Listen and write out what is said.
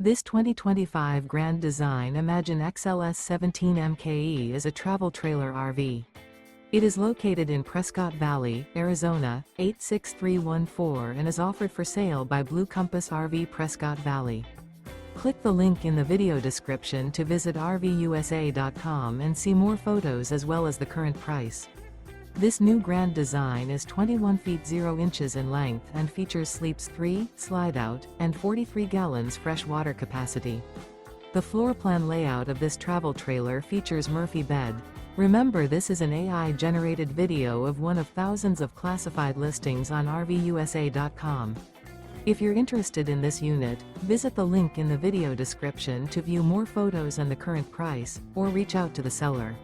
This 2025 Grand Design Imagine XLS 17 MKE is a travel trailer RV. It is located in Prescott Valley, Arizona, 86314 and is offered for sale by Blue Compass RV Prescott Valley. Click the link in the video description to visit RVUSA.com and see more photos as well as the current price. This new Grand Design is 21 feet 0 inches in length and features sleeps 3, Slideout, and 43 gallons fresh water capacity. The floor plan layout of this travel trailer features Murphy bed. Remember, this is an AI-generated video of one of thousands of classified listings on RVUSA.com. If you're interested in this unit, visit the link in the video description to view more photos and the current price, or reach out to the seller.